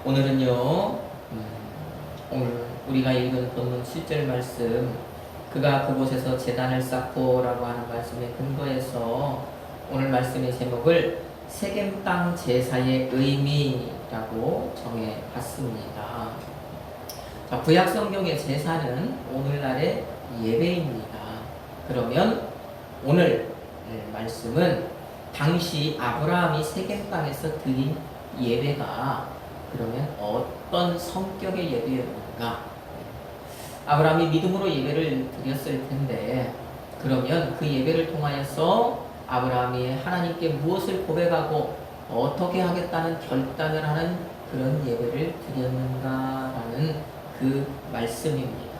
오늘은요, 오늘 우리가 읽은 본문 7절 말씀, 그가 그곳에서 제단을 쌓고 라고 하는 말씀에 근거해서 오늘 말씀의 제목을 세겜 땅 제사의 의미라고 정해봤습니다. 자, 구약 성경의 제사는 오늘날의 예배입니다. 그러면 오늘 말씀은 당시 아브라함이 세겜 땅에서 드린 예배가 그러면 어떤 성격의 예배였는가? 아브라함이 믿음으로 예배를 드렸을 텐데, 그러면 그 예배를 통하여서 아브라함이 하나님께 무엇을 고백하고 어떻게 하겠다는 결단을 하는 그런 예배를 드렸는가라는 그 말씀입니다.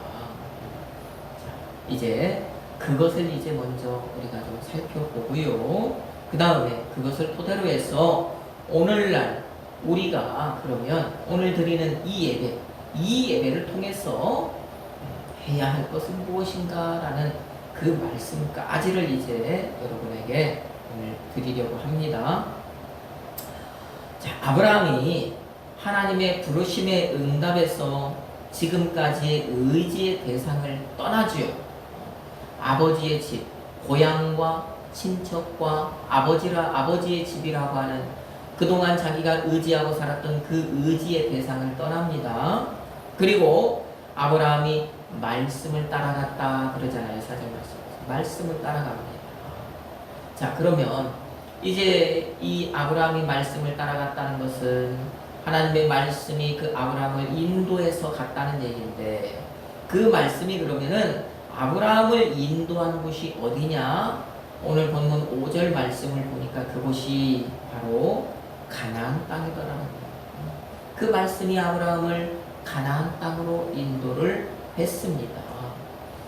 자, 이제 그것을 이제 먼저 우리가 좀 살펴보고요. 그 다음에 그것을 토대로 해서 오늘날 우리가 그러면 오늘 드리는 이 예배를 통해서 해야 할 것은 무엇인가라는 그 말씀까지를 이제 여러분에게 오늘 드리려고 합니다. 자, 아브라함이 하나님의 부르심에 응답해서 지금까지 의지의 대상을 떠나지요. 아버지의 집, 고향과 친척과 아버지의 집이라고 하는 그동안 자기가 의지하고 살았던 그 의지의 대상을 떠납니다. 그리고 아브라함이 말씀을 따라갔다 그러잖아요. 사전 말씀에서. 말씀을 따라갑니다. 자, 그러면 이제 이 아브라함이 말씀을 따라갔다는 것은 하나님의 말씀이 그 아브라함을 인도해서 갔다는 얘기인데, 그 말씀이 그러면은 아브라함을 인도한 곳이 어디냐? 오늘 본문 5절 말씀을 보니까 그곳이 바로 가나안 땅이더라는 거예요. 그 말씀이 아브라함을 가나안 땅으로 인도를 했습니다.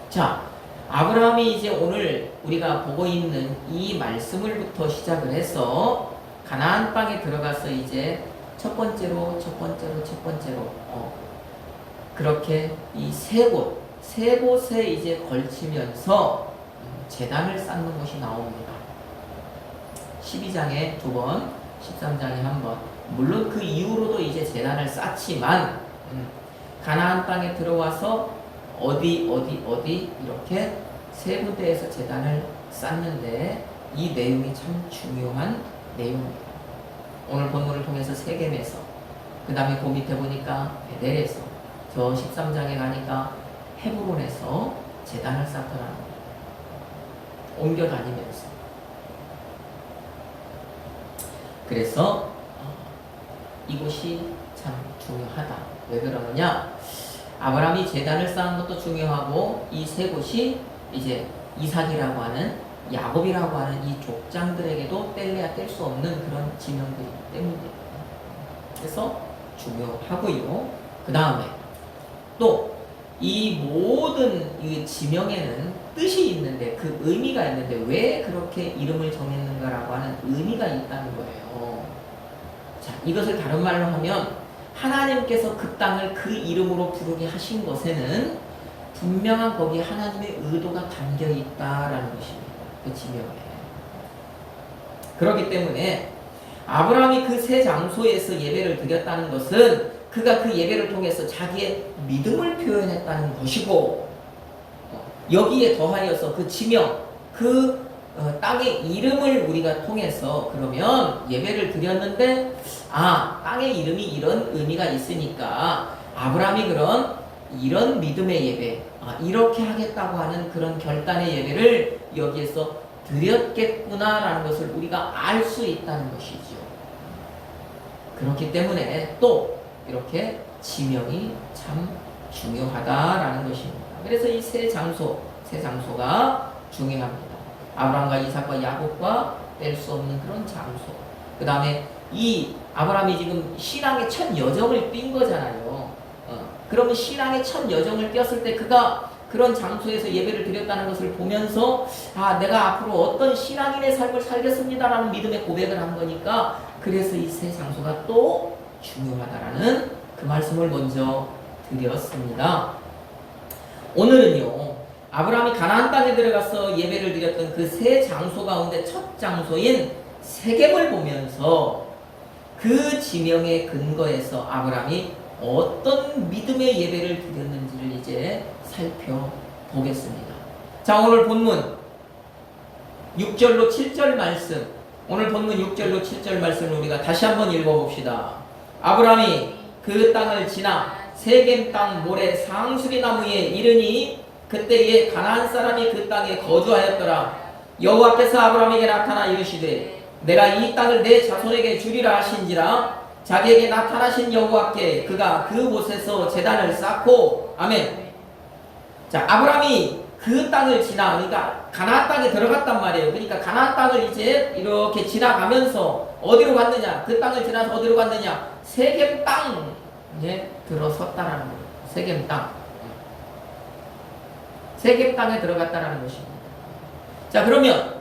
자, 아브라함이 이제 오늘 우리가 보고 있는 이 말씀을부터 시작을 해서 가나안 땅에 들어가서 이제 첫 번째로 그렇게 이 세 곳에 이제 걸치면서 제단을 쌓는 곳이 나옵니다. 12장에 두 번, 13장에 한 번. 물론 그 이후로도 이제 제단을 쌓지만 가나안 땅에 들어와서 어디 이렇게 세 군데에서 제단을 쌓는데 이 내용이 참 중요한 내용입니다. 오늘 본문을 통해서 세겜에서, 그 다음에 그 밑에 보니까 베델에서, 저 13장에 가니까 헤브론에서 제단을 쌓더라는 거예요. 옮겨 다니면서. 그래서 이곳이 참 중요하다. 왜 그러느냐? 아브라함이 제단을 쌓은 것도 중요하고 이 세 곳이 이제 이삭이라고 하는, 야곱이라고 하는 이 족장들에게도 뗄래야 뗄 수 없는 그런 지명들이기 때문입니다. 그래서 중요하고요. 그 다음에 또 이 모든 이 지명에는 뜻이 있는데, 그 의미가 있는데, 왜 그렇게 이름을 정했는가라고 하는 의미가 있다는 거예요. 자, 이것을 다른 말로 하면 하나님께서 그 땅을 그 이름으로 부르게 하신 것에는 분명한 거기에 하나님의 의도가 담겨 있다라는 것입니다. 그 지명에. 그렇기 때문에 아브라함이 그 세 장소에서 예배를 드렸다는 것은 그가 그 예배를 통해서 자기의 믿음을 표현했다는 것이고, 여기에 더하여서 그 지명, 그 땅의 이름을 우리가 통해서 그러면 예배를 드렸는데, 땅의 이름이 이런 의미가 있으니까 아브라함이 이런 믿음의 예배, 이렇게 하겠다고 하는 그런 결단의 예배를 여기에서 드렸겠구나라는 것을 우리가 알 수 있다는 것이죠. 그렇기 때문에 또 이렇게 지명이 참 중요하다라는 것입니다. 그래서 이 세 장소가 중요합니다. 아브라함과 이삭과 야곱과 뗄 수 없는 그런 장소. 그 다음에 이 아브라함이 지금 신앙의 첫 여정을 뛴 거잖아요. 그러면 신앙의 첫 여정을 뛰었을 때 그가 그런 장소에서 예배를 드렸다는 것을 보면서 내가 앞으로 어떤 신앙인의 삶을 살겠습니다라는 믿음의 고백을 한 거니까, 그래서 이 세 장소가 또 중요하다라는 그 말씀을 먼저 드렸습니다. 오늘은요, 아브라함이 가나안 땅에 들어가서 예배를 드렸던 그 세 장소 가운데 첫 장소인 세겜을 보면서 그 지명의 근거에서 아브라함이 어떤 믿음의 예배를 드렸는지를 이제 살펴보겠습니다. 자, 오늘 본문 6절로 7절 말씀, 오늘 본문 6절로 7절 말씀을 우리가 다시 한번 읽어봅시다. 아브라함이 그 땅을 지나 세겜 땅 모래 상수리 나무에 이르니 그때에 가나안 사람이 그 땅에 거주하였더라. 여호와께서 아브라함에게 나타나 이르시되 내가 이 땅을 내 자손에게 주리라 하신지라. 자기에게 나타나신 여호와께 그가 그곳에서 제단을 쌓고 아멘. 자, 아브라함이 그 땅을 지나, 그러니까 가나안 땅에 들어갔단 말이에요. 그러니까 가나안 땅을 이제 이렇게 지나가면서 어디로 갔느냐? 그 땅을 지나서 어디로 갔느냐? 세겜 땅에 들어섰다라는 거예요. 세겜 땅. 세겜 땅에 들어갔다라는 것입니다. 자, 그러면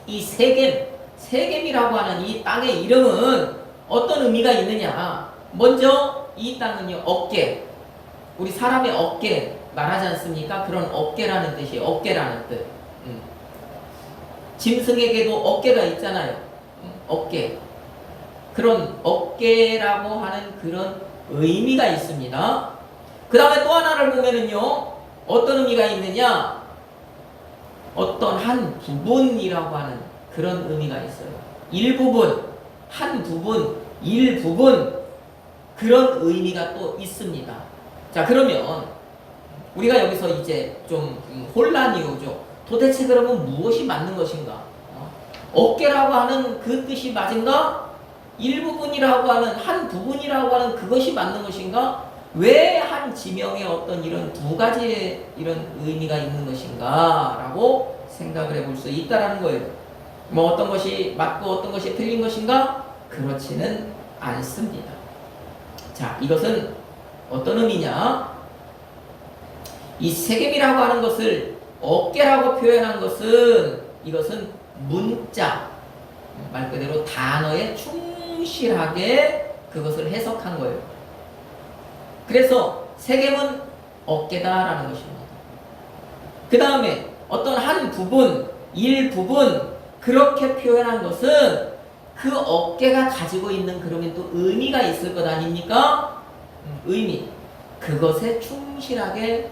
이 세겜이라고 하는 이 땅의 이름은 어떤 의미가 있느냐? 먼저 이 땅은요, 어깨. 우리 사람의 어깨 말하지 않습니까? 그런 어깨라는 뜻이에요. 어깨라는 뜻. 짐승에게도 어깨가 있잖아요. 어깨. 그런 어깨라고 하는 그런 의미가 있습니다. 그 다음에 또 하나를 보면은요, 어떤 의미가 있느냐? 어떤 한 부분이라고 하는 그런 의미가 있어요. 일부분, 한 부분, 일부분, 그런 의미가 또 있습니다. 자, 그러면 우리가 여기서 이제 좀 혼란이 오죠. 도대체 그러면 무엇이 맞는 것인가? 어깨라고 하는 그 뜻이 맞은가? 일부분이라고 하는, 한 부분이라고 하는 그것이 맞는 것인가? 왜 한 지명에 어떤 이런 두 가지의 이런 의미가 있는 것인가? 라고 생각을 해볼 수 있다라는 거예요. 뭐 어떤 것이 맞고 어떤 것이 틀린 것인가? 그렇지는 않습니다. 자, 이것은 어떤 의미냐? 이 세겜이라고 하는 것을 어깨라고 표현한 것은 이것은 문자, 말 그대로 단어에 충실하게 그것을 해석한 거예요. 그래서 세겜은 어깨다라는 것입니다. 그 다음에 어떤 한 부분, 일부분 그렇게 표현한 것은 그 어깨가 가지고 있는 그러면 또 의미가 있을 것 아닙니까? 의미. 그것에 충실하게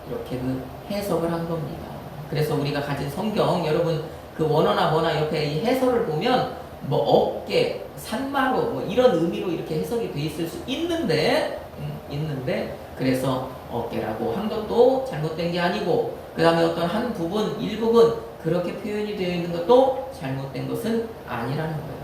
이렇게 그 해석을 한 겁니다. 그래서 우리가 가진 성경, 여러분 그 원어나 뭐나 옆에 이 해설을 보면 뭐 어깨, 산마루 뭐 이런 의미로 이렇게 해석이 돼 있을 수 있는데 그래서 어깨라고 한 것도 잘못된 게 아니고 그 다음에 어떤 한 부분, 일부분 그렇게 표현이 되어 있는 것도 잘못된 것은 아니라는 거예요.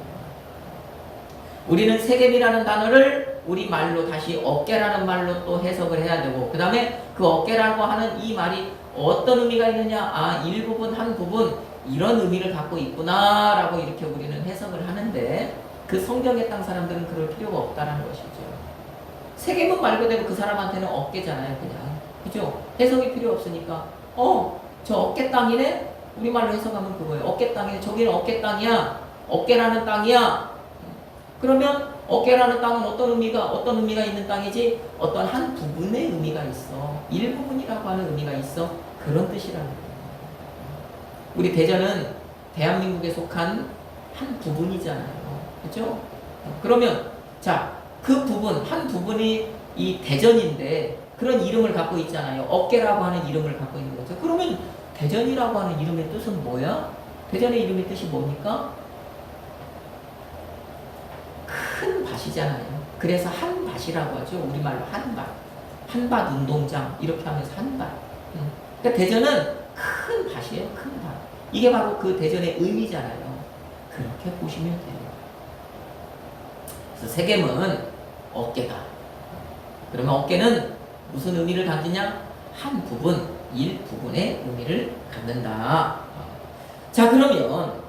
우리는 세겜이라는 단어를 우리 말로 다시 어깨라는 말로 또 해석을 해야 되고 그 다음에 그 어깨라고 하는 이 말이 어떤 의미가 있느냐? 아, 일부분, 한 부분 이런 의미를 갖고 있구나 라고 이렇게 우리는 해석을 하는데 그 성경의 땅 사람들은 그럴 필요가 없다는 것이죠. 세겜은 말 그대로 그 사람한테는 어깨잖아요. 그냥. 그죠? 해석이 필요 없으니까 저 어깨 땅이네? 우리말로 해석하면 그거예요. 어깨 땅이네. 저기는 어깨 땅이야. 어깨라는 땅이야. 그러면 어깨라는 땅은 어떤 의미가 있는 땅이지? 어떤 한 부분의 의미가 있어. 일부분이라고 하는 의미가 있어. 그런 뜻이라는 거예요. 우리 대전은 대한민국에 속한 한 부분이잖아요. 그죠? 그러면 자, 그 부분, 한 부분이 이 대전인데 그런 이름을 갖고 있잖아요. 어깨라고 하는 이름을 갖고 있는 거죠. 그러면 대전이라고 하는 이름의 뜻은 뭐야? 대전의 이름의 뜻이 뭡니까? 큰 밭이잖아요. 그래서 한밭이라고 하죠. 우리말로 한밭. 한밭 운동장 이렇게 하면서 한밭. 그러니까 대전은 큰 밭이에요. 큰 밭. 이게 바로 그 대전의 의미잖아요. 그렇게 보시면 돼요. 그래서 세겜은 어깨다. 그러면 어깨는 무슨 의미를 갖느냐? 한 부분, 일부분의 의미를 갖는다. 자, 그러면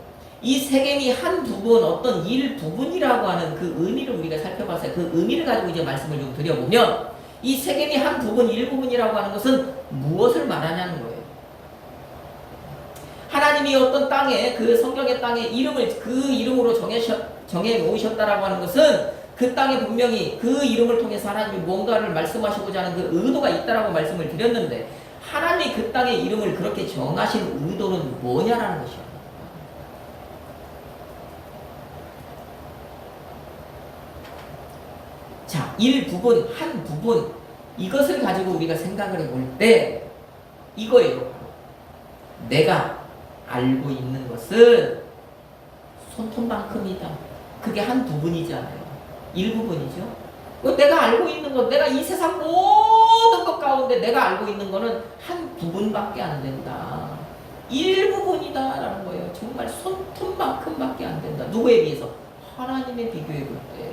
이 세겜이 한 부분, 어떤 일부분이라고 하는 그 의미를 우리가 살펴봤어요. 그 의미를 가지고 이제 말씀을 좀 드려보면 이 세겜이 한 부분, 일부분이라고 하는 것은 무엇을 말하냐는 거예요. 하나님이 어떤 땅에, 그 성경의 땅에 이름을 그 이름으로 정해 놓으셨다라고 하는 것은 그 땅에 분명히 그 이름을 통해서 하나님이 뭔가를 말씀하시고자 하는 그 의도가 있다라고 말씀을 드렸는데 하나님이 그 땅의 이름을 그렇게 정하신 의도는 뭐냐라는 것이요. 자, 일부분, 한 부분, 이것을 가지고 우리가 생각을 해볼 때 이거예요. 내가 알고 있는 것은 손톱만큼이다. 그게 한 부분이잖아요. 일부분이죠. 내가 알고 있는 것, 내가 이 세상 모든 것 가운데 내가 알고 있는 거는 한 부분밖에 안 된다. 일부분이다라는 거예요. 정말 손톱만큼밖에 안 된다. 누구에 비해서? 하나님에 비교해 볼 때.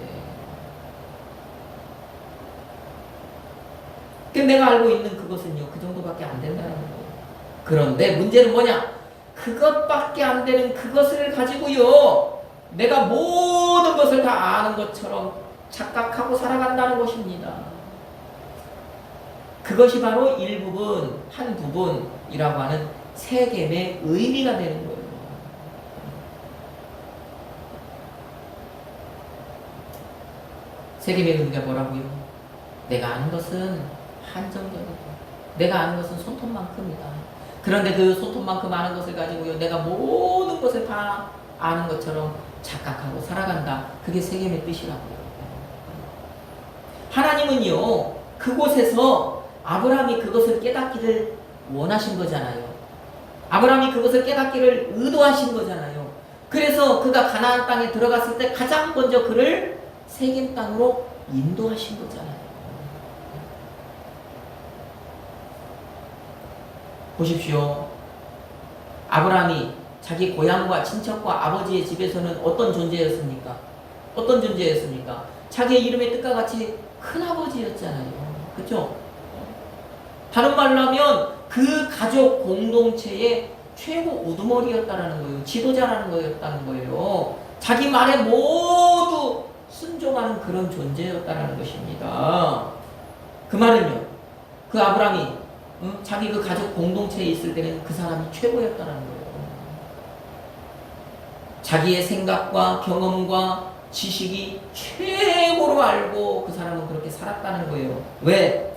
내가 알고 있는 그것은요, 그 정도밖에 안 된다는 거예요. 그런데 문제는 뭐냐? 그것밖에 안 되는 그것을 가지고요, 내가 모든 것을 다 아는 것처럼 착각하고 살아간다는 것입니다. 그것이 바로 일부분, 한 부분이라고 하는 세겜의 의미가 되는 거예요. 세겜의 의미가 뭐라고요? 내가 아는 것은 한정적이다. 내가 아는 것은 손톱만큼이다. 그런데 그 손톱만큼 아는 것을 가지고요, 내가 모든 것을 다 아는 것처럼 착각하고 살아간다. 그게 세겜의 뜻이라고요. 하나님은요, 그곳에서 아브라함이 그것을 깨닫기를 원하신 거잖아요. 아브라함이 그것을 깨닫기를 의도하신 거잖아요. 그래서 그가 가나안 땅에 들어갔을 때 가장 먼저 그를 세겜 땅으로 인도하신 거잖아요. 보십시오. 아브라함이 자기 고향과 친척과 아버지의 집에서는 어떤 존재였습니까? 어떤 존재였습니까? 자기의 이름의 뜻과 같이 큰아버지였잖아요. 그렇죠? 다른 말로 하면 그 가족 공동체의 최고 우두머리였다는 거예요. 지도자라는 거였다는 거예요. 자기 말에 모두 순종하는 그런 존재였다는 것입니다. 그 말은요, 그 아브라함이 자기 그 가족 공동체에 있을 때는 그 사람이 최고였다는 거예요. 자기의 생각과 경험과 지식이 최고로 알고 그 사람은 그렇게 살았다는 거예요. 왜?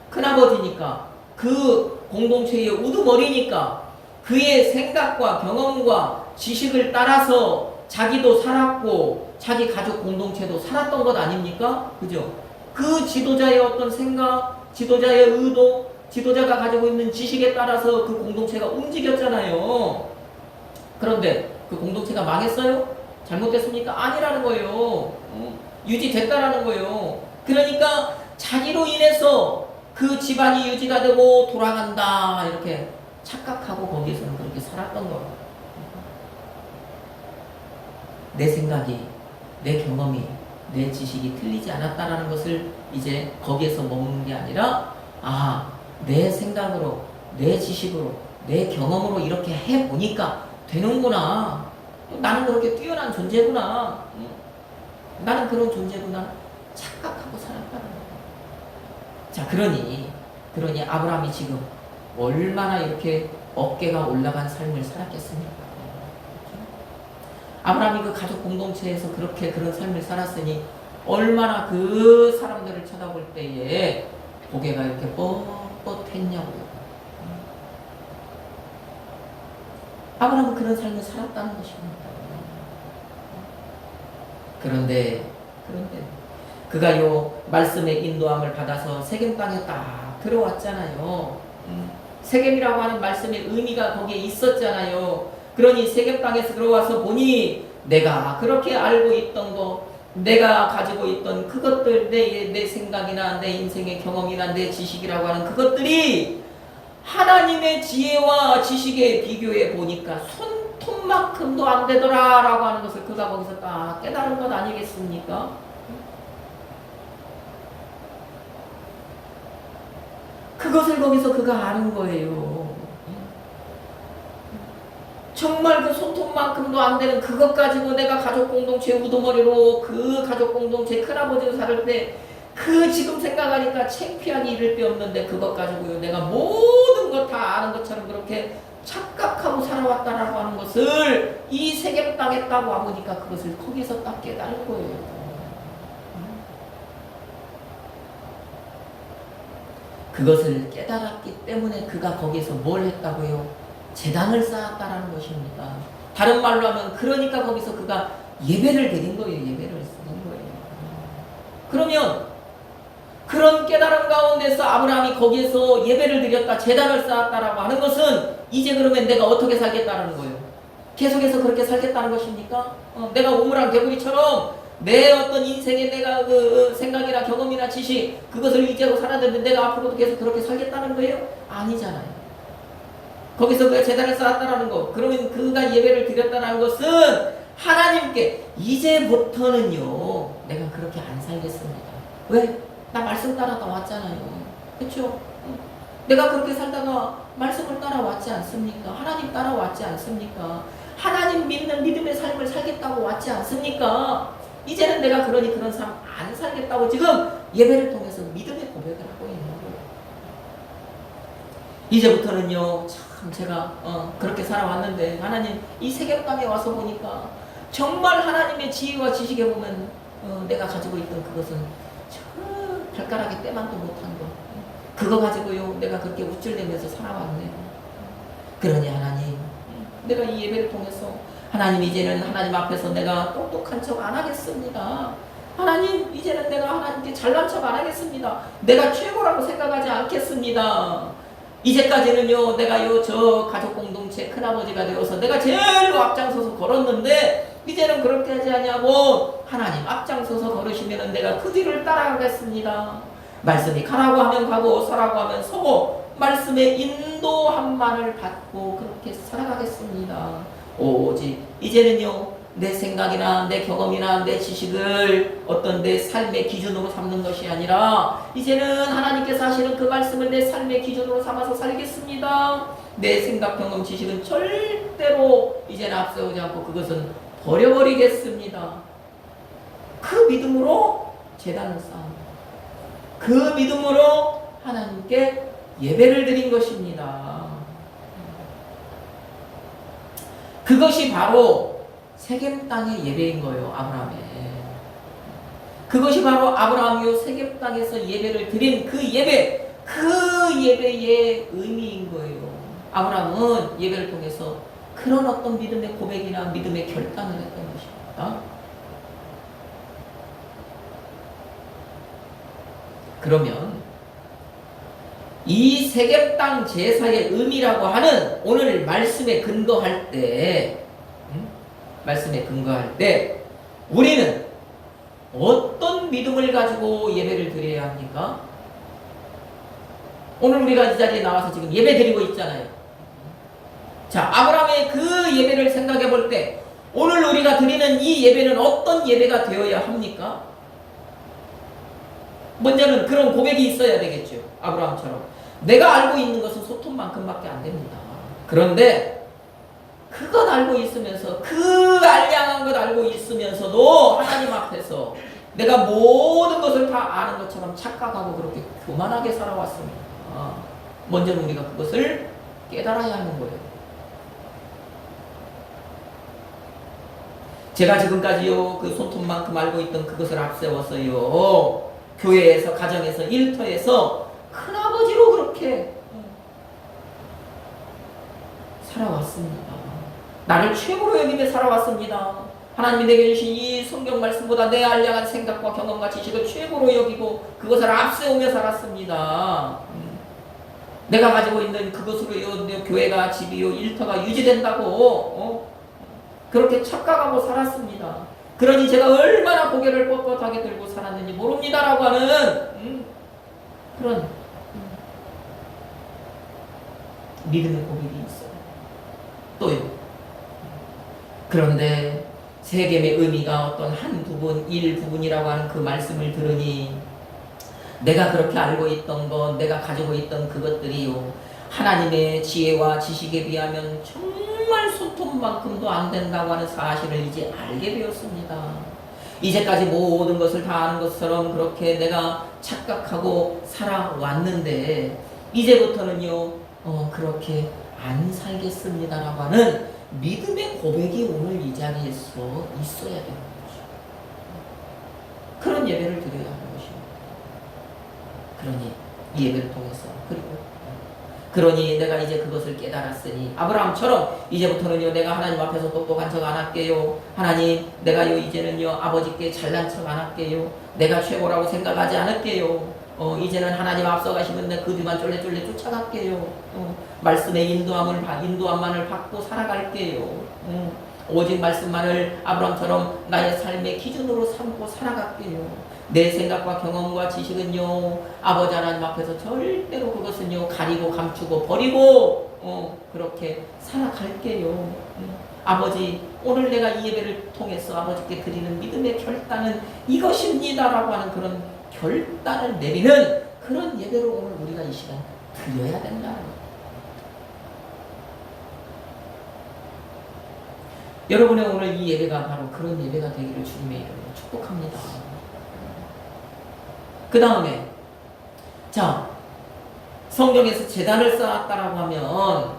큰아버지니까, 그 공동체의 우두머리니까 그의 생각과 경험과 지식을 따라서 자기도 살았고 자기 가족 공동체도 살았던 것 아닙니까? 그죠? 그 지도자의 어떤 생각, 지도자의 의도, 지도자가 가지고 있는 지식에 따라서 그 공동체가 움직였잖아요. 그런데 그 공동체가 망했어요? 잘못됐습니까? 아니라는 거예요. 유지됐다라는 거예요. 그러니까 자기로 인해서 그 집안이 유지가 되고 돌아간다, 이렇게 착각하고 거기에서는 그렇게 살았던 거예요. 내 생각이, 내 경험이, 내 지식이 틀리지 않았다라는 것을 이제 거기에서 머무는 게 아니라, 내 생각으로, 내 지식으로, 내 경험으로 이렇게 해보니까 되는구나. 나는 그렇게 뛰어난 존재구나. 나는 그런 존재구나. 착각하고 살았다는 거예요. 자, 그러니 아브라함이 지금 얼마나 이렇게 어깨가 올라간 삶을 살았겠습니까? 아브라함이 그 가족 공동체에서 그렇게 그런 삶을 살았으니 얼마나 그 사람들을 쳐다볼 때에 고개가 이렇게 뻣뻣했냐고요. 아브라함은 그런 삶을 살았다는 것입니다. 그런데 그가요, 말씀의 인도함을 받아서 세겜 땅에 딱 들어왔잖아요. 세겜이라고 하는 말씀의 의미가 거기에 있었잖아요. 그러니 세겜 땅에서 들어와서 보니 내가 그렇게 알고 있던 거, 내가 가지고 있던 그것들, 내 생각이나 내 인생의 경험이나 내 지식이라고 하는 그것들이 하나님의 지혜와 지식에 비교해 보니까 손톱만큼도 안 되더라라고 하는 것을 그가 거기서 딱 깨달은 것 아니겠습니까? 그것을 거기서 그가 아는 거예요. 정말 그 손톱만큼도 안 되는 그것 가지고 내가 가족 공동체 우두머리로 그 가족 공동체 큰아버지로 살을 때 그 지금 생각하니까 창피하니 이를 데 없는데 그것 가지고요, 내가 모든 것 다 아는 것처럼 그렇게 착각하고 살아왔다라고 하는 것을 이 세겜 땅에 딱 와보니까 그것을 거기서 딱 깨달은 거예요. 그것을 깨달았기 때문에 그가 거기서 뭘 했다고요? 제단을 쌓았다라는 것입니다. 다른 말로 하면 그러니까 거기서 그가 예배를 드린 거예요. 예배를 드린 거예요. 그러면 그런 깨달음 가운데서 아브라함이 거기에서 예배를 드렸다, 제단을 쌓았다라고 하는 것은 이제 그러면 내가 어떻게 살겠다는 거예요? 계속해서 그렇게 살겠다는 것입니까? 내가 우물랑 개구리처럼 내 어떤 인생에 내가 그 생각이나 경험이나 지식 그것을 의지하고 살았는데 내가 앞으로도 계속 그렇게 살겠다는 거예요? 아니잖아요. 거기서 그가 제단을 쌓았다라는 거, 그러면 그가 예배를 드렸다는 것은 하나님께 이제부터는요 내가 그렇게 안 살겠습니다. 왜? 나 말씀 따라다 왔잖아요. 그렇죠? 내가 그렇게 살다가 말씀을 따라왔지 않습니까? 하나님 따라왔지 않습니까? 하나님 믿는 믿음의 삶을 살겠다고 왔지 않습니까? 이제는 내가 그러니 그런 삶 안 살겠다고 지금 예배를 통해서 믿음의 고백을 하고 있는 거예요. 이제부터는요 참 제가 그렇게 살아왔는데 하나님 이 세계 땅에 와서 보니까 정말 하나님의 지혜와 지식에 보면 내가 가지고 있던 그것은 저 발가락에 때만도 못한 거 그거 가지고요 내가 그렇게 우쭐대면서 살아왔네요. 그러니 하나님 내가 이 예배를 통해서 하나님 이제는 하나님 앞에서 내가 똑똑한 척 안 하겠습니다. 하나님 이제는 내가 하나님께 잘난 척 안 하겠습니다. 내가 최고라고 생각하지 않겠습니다. 이제까지는요 내가요 저 가족 공동체 큰아버지가 되어서 내가 제일로 앞장서서 걸었는데 이제는 그렇게 하지 않냐고 하나님 앞장서서 걸으시면 내가 그 뒤를 따라가겠습니다. 말씀이 가라고 하면 가고 서라고 하면 서고 말씀의 인도함만을 받고 그렇게 살아가겠습니다. 오직 이제는요 내 생각이나 내 경험이나 내 지식을 어떤 내 삶의 기준으로 삼는 것이 아니라 이제는 하나님께서 하시는 그 말씀을 내 삶의 기준으로 삼아서 살겠습니다. 내 생각, 경험, 지식은 절대로 이제는 앞세우지 않고 그것은 버려버리겠습니다. 그 믿음으로 제단을 쌓은 그 믿음으로 하나님께 예배를 드린 것입니다. 그것이 바로 세겜 땅의 예배인 거예요. 아브라함의. 그것이 바로 아브라함이요 세겜 땅에서 예배를 드린 그 예배, 그 예배의 의미인 거예요. 아브라함은 예배를 통해서 그런 어떤 믿음의 고백이나 믿음의 결단을 했던 것입니다. 그러면 이 세겜 땅 제사의 의미라고 하는 오늘 말씀에 근거할 때 우리는 어떤 믿음을 가지고 예배를 드려야 합니까? 오늘 우리가 이 자리에 나와서 지금 예배 드리고 있잖아요. 자, 아브라함의 그 예배를 생각해 볼 때 오늘 우리가 드리는 이 예배는 어떤 예배가 되어야 합니까? 먼저는 그런 고백이 있어야 되겠죠. 아브라함처럼 내가 알고 있는 것은 소톱만큼밖에 안 됩니다. 그런데 그것 알고 있으면서 그 알량한 것 알고 있으면서도 하나님 앞에서 내가 모든 것을 다 아는 것처럼 착각하고 그렇게 교만하게 살아왔습니다. 먼저는 우리가 그것을 깨달아야 하는 거예요. 제가 지금까지요 그 손톱만큼 알고 있던 그것을 앞세워서요 교회에서 가정에서 일터에서 큰아버지로 그렇게 살아왔습니다. 나를 최고로 여기며 살아왔습니다. 하나님이 내게 주신 이 성경 말씀보다 내 알량한 생각과 경험과 지식을 최고로 여기고 그것을 앞세우며 살았습니다. 내가 가지고 있는 그것으로 내 교회가 집이요 일터가 유지된다고 그렇게 착각하고 살았습니다. 그러니 제가 얼마나 고개를 뻣뻣하게 들고 살았는지 모릅니다라고 하는 그런 믿음의 고백이 있어요. 또요. 그런데 세겜의 의미가 어떤 한 부분, 일부분이라고 하는 그 말씀을 들으니 내가 그렇게 알고 있던 것, 내가 가지고 있던 그것들이요 하나님의 지혜와 지식에 비하면 정말 손톱만큼도 안 된다고 하는 사실을 이제 알게 되었습니다. 이제까지 모든 것을 다 아는 것처럼 그렇게 내가 착각하고 살아왔는데 이제부터는요 그렇게 안 살겠습니다라고 하는 믿음의 고백이 오늘 이 자리에서 있어야 되는 거죠. 그런 예배를 드려야 하는 것입니다. 그러니 이 예배를 통해서 그리고 그러니 내가 이제 그것을 깨달았으니 아브라함처럼 이제부터는요 내가 하나님 앞에서 똑똑한 척 안 할게요. 하나님 내가요 이제는요 아버지께 잘난 척 안 할게요. 내가 최고라고 생각하지 않을게요. 이제는 하나님 앞서가시면 내가 그 뒤만 쫄래쫄래 쫓아갈게요. 말씀의 인도함만을 받고 살아갈게요. 오직 말씀만을 아브라함처럼 나의 삶의 기준으로 삼고 살아갈게요. 내 생각과 경험과 지식은요 아버지 하나님 앞에서 절대로 그것은요 가리고 감추고 버리고 그렇게 살아갈게요. 아버지 오늘 내가 이 예배를 통해서 아버지께 드리는 믿음의 결단은 이것입니다라고 하는 그런 결단을 내리는 그런 예배로 오늘 우리가 이 시간 드려야 된다는 거예요. 여러분의 오늘 이 예배가 바로 그런 예배가 되기를 주님의 이름으로 축복합니다. 그 다음에 자 성경에서 제단을 쌓았다라고 하면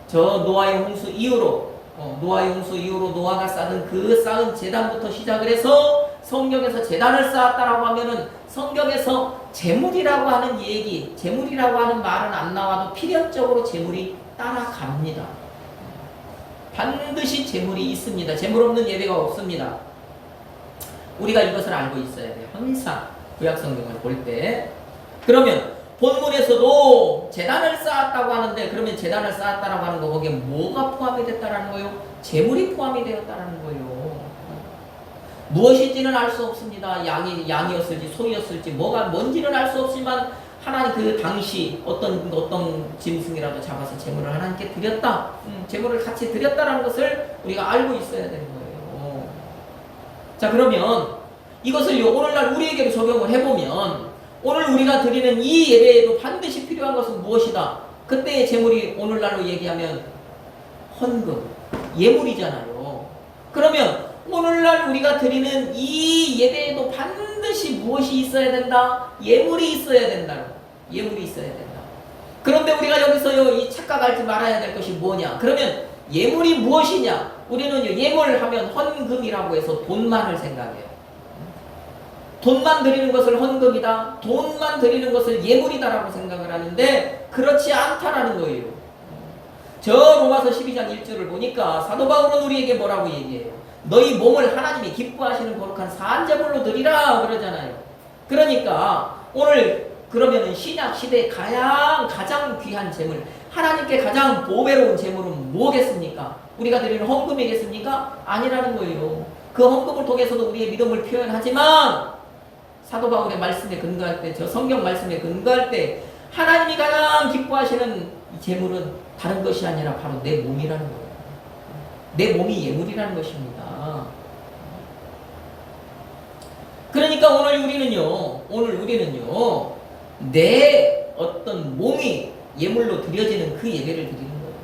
저 노아의 홍수 이후로 노아가 쌓은 그 쌓은 제단부터 시작을 해서 성경에서 제단을 쌓았다라고 하면은 성경에서 제물이라고 하는 얘기, 제물이라고 하는 말은 안 나와도 필연적으로 제물이 따라갑니다. 반드시 제물이 있습니다. 제물 없는 예배가 없습니다. 우리가 이것을 알고 있어야 돼요. 항상 구약 성경을 볼 때. 그러면 본문에서도 제단을 쌓았다고 하는데 그러면 제단을 쌓았다라고 하는 거 거기에 뭐가 포함이 됐다라는 거예요? 제물이 포함이 되었다라는 거예요. 무엇인지는 알 수 없습니다. 양이었을지 소였을지 뭔지는 알 수 없지만 하나님 그 당시 어떤 짐승이라도 잡아서 제물을 하나님께 드렸다. 제물을 같이 드렸다라는 것을 우리가 알고 있어야 되는 거예요. 자 그러면 이것을 오늘날 우리에게도 적용을 해보면 오늘 우리가 드리는 이 예배에도 반드시 필요한 것은 무엇이다? 그때의 제물이 오늘날로 얘기하면 헌금, 예물이잖아요. 그러면 오늘날 우리가 드리는 이 예배에도 반드시 무엇이 있어야 된다? 예물이 있어야 된다. 예물이 있어야 된다. 그런데 우리가 여기서 이 착각하지 말아야 될 것이 뭐냐? 그러면 예물이 무엇이냐? 우리는 예물 하면 헌금이라고 해서 돈만을 생각해요. 돈만 드리는 것을 헌금이다. 돈만 드리는 것을 예물이다라고 생각을 하는데 그렇지 않다라는 거예요. 저 로마서 12장 1절을 보니까 사도 바울은 우리에게 뭐라고 얘기해요? 너희 몸을 하나님이 기뻐하시는 거룩한 산제물로 드리라 그러잖아요. 그러니까 오늘 그러면은 신약 시대에 가장 귀한 제물, 하나님께 가장 보배로운 제물은 뭐겠습니까? 우리가 드리는 헌금이겠습니까? 아니라는 거예요. 그 헌금을 통해서도 우리의 믿음을 표현하지만 사도 바울의 말씀에 근거할 때, 저 성경 말씀에 근거할 때 하나님이 가장 기뻐하시는 이 제물은 다른 것이 아니라 바로 내 몸이라는 거예요. 내 몸이 예물이라는 것입니다. 그러니까 오늘 우리는요 내 어떤 몸이 예물로 드려지는 그 예배를 드리는 거예요.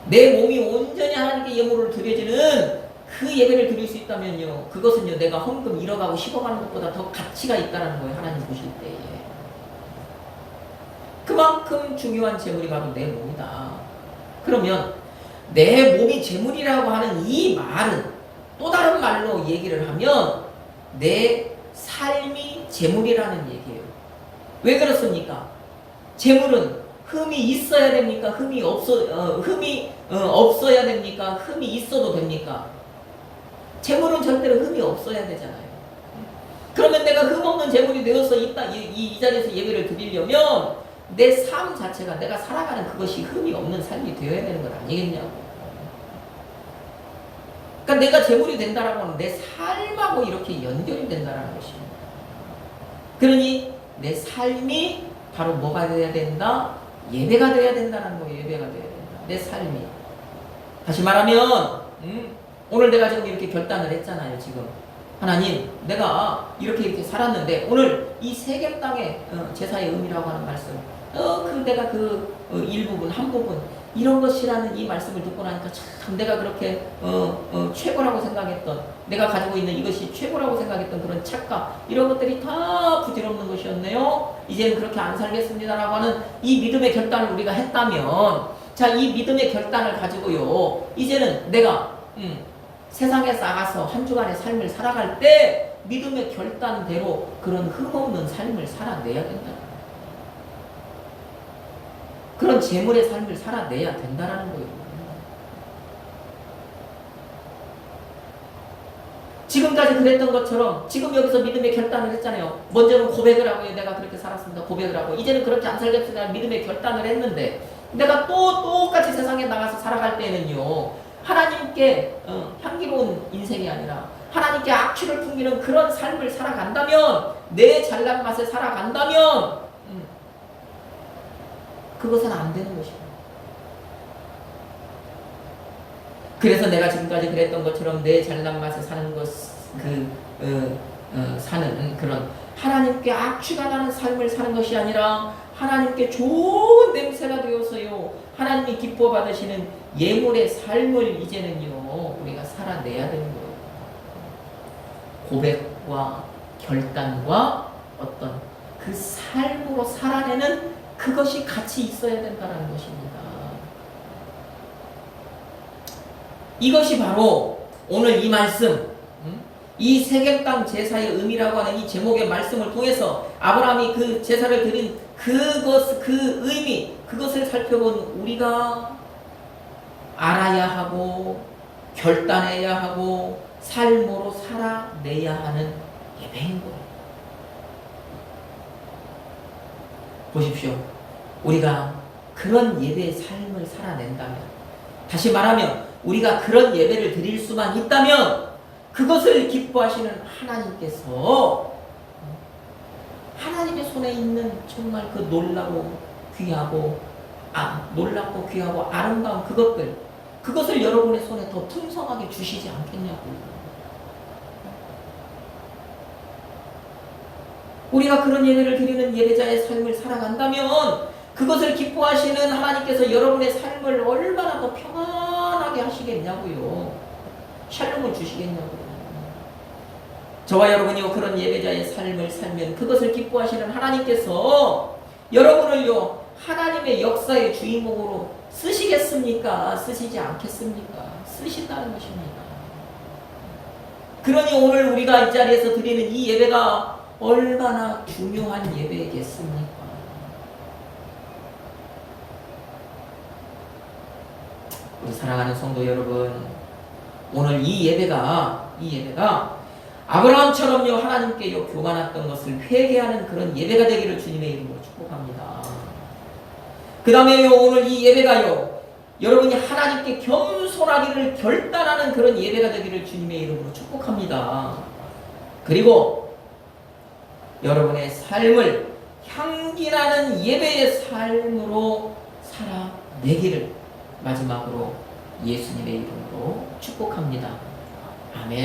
내 몸이 온전히 하나님께 예물로 드려지는 그 예배를 드릴 수 있다면요 그것은요 내가 헌금 1억하고 10억하는 것보다 더 가치가 있다는 거예요. 하나님 보실 때에 그만큼 중요한 제물이 바로 내 몸이다. 그러면 내 몸이 제물이라고 하는 이 말은 또 다른 말로 얘기를 하면 내 삶이 제물이라는 얘기예요. 왜 그렇습니까? 제물은 흠이 있어야 됩니까? 흠이 없어야 됩니까? 흠이 있어도 됩니까? 제물은 절대로 흠이 없어야 되잖아요. 그러면 내가 흠 없는 제물이 되어서 이 자리에서 예배를 드리려면 내 삶 자체가 내가 살아가는 그것이 흠이 없는 삶이 되어야 되는 건 아니겠냐고. 그러니까 내가 제물이 된다라고 하면 내 삶하고 이렇게 연결이 된다라는 것입니다. 그러니 내 삶이 바로 뭐가 되어야 된다? 예배가 되어야 된다는 거예요. 예배가 되어야 된다. 내 삶이. 다시 말하면 오늘 내가 지금 이렇게 결단을 했잖아요. 지금 하나님 내가 이렇게 살았는데 오늘 이 세겜 땅의 제사의 의미라고 하는 말씀 내가 일부분 한 부분 이런 것이라는 이 말씀을 듣고 나니까 참 내가 그렇게 최고라고 생각했던 내가 가지고 있는 이것이 최고라고 생각했던 그런 착각 이런 것들이 다 부질없는 것이었네요. 이제는 그렇게 안 살겠습니다라고 하는 이 믿음의 결단을 우리가 했다면 자, 이 믿음의 결단을 가지고요 이제는 내가 세상에 나가서 한 주간의 삶을 살아갈 때 믿음의 결단대로 그런 흠없는 삶을 살아내야 된다. 그런 재물의 삶을 살아내야 된다라는 거예요. 지금까지 그랬던 것처럼 지금 여기서 믿음의 결단을 했잖아요. 먼저는 고백을 하고 내가 그렇게 살았습니다. 고백을 하고 이제는 그렇게 안 살겠습니다. 믿음의 결단을 했는데 내가 또 똑같이 세상에 나가서 살아갈 때는요. 하나님께 향기로운 인생이 아니라 하나님께 악취를 풍기는 그런 삶을 살아간다면 내 잘난 맛에 살아간다면 그것은 안 되는 것입니다. 그래서 내가 지금까지 그랬던 것처럼 내 잘난 맛에 사는 사는 그런 하나님께 악취가 나는 삶을 사는 것이 아니라 하나님께 좋은 냄새가 되어서요 하나님이 기뻐 받으시는 예물의 삶을 이제는요 우리가 살아내야 되는 거예요. 고백과 결단과 어떤 그 삶으로 살아내는 그것이 같이 있어야 된다는 것입니다. 이것이 바로 오늘 이 말씀, 이 세겜 땅 제사의 의미라고 하는 이 제목의 말씀을 통해서 아브라함이 그 제사를 드린 그 의미, 그것을 살펴본 우리가 알아야 하고 결단해야 하고 삶으로 살아내야 하는 예배인 거예요. 보십시오. 우리가 그런 예배의 삶을 살아낸다면, 다시 말하면 우리가 그런 예배를 드릴 수만 있다면 그것을 기뻐하시는 하나님께서 하나님의 손에 있는 정말 그 놀랍고 귀하고 아름다운 그것을 여러분의 손에 더 풍성하게 주시지 않겠냐고요. 우리가 그런 예배를 드리는 예배자의 삶을 살아간다면 그것을 기뻐하시는 하나님께서 여러분의 삶을 얼마나 더 평안하게 하시겠냐고요. 샬롬을 주시겠냐고요. 저와 여러분이요 그런 예배자의 삶을 살면 그것을 기뻐하시는 하나님께서 여러분을요 하나님의 역사의 주인공으로 쓰시겠습니까? 쓰시지 않겠습니까? 쓰신다는 것입니다. 그러니 오늘 우리가 이 자리에서 드리는 이 예배가 얼마나 중요한 예배겠습니까? 우리 사랑하는 성도 여러분, 오늘 이 예배가 아브라함처럼요 하나님께요 교만했던 것을 회개하는 그런 예배가 되기를 주님의 이름으로 축복합니다. 그 다음에요 오늘 이 예배가요 여러분이 하나님께 겸손하기를 결단하는 그런 예배가 되기를 주님의 이름으로 축복합니다. 그리고 여러분의 삶을 향기나는 예배의 삶으로 살아내기를 마지막으로 예수님의 이름으로 축복합니다. 아멘.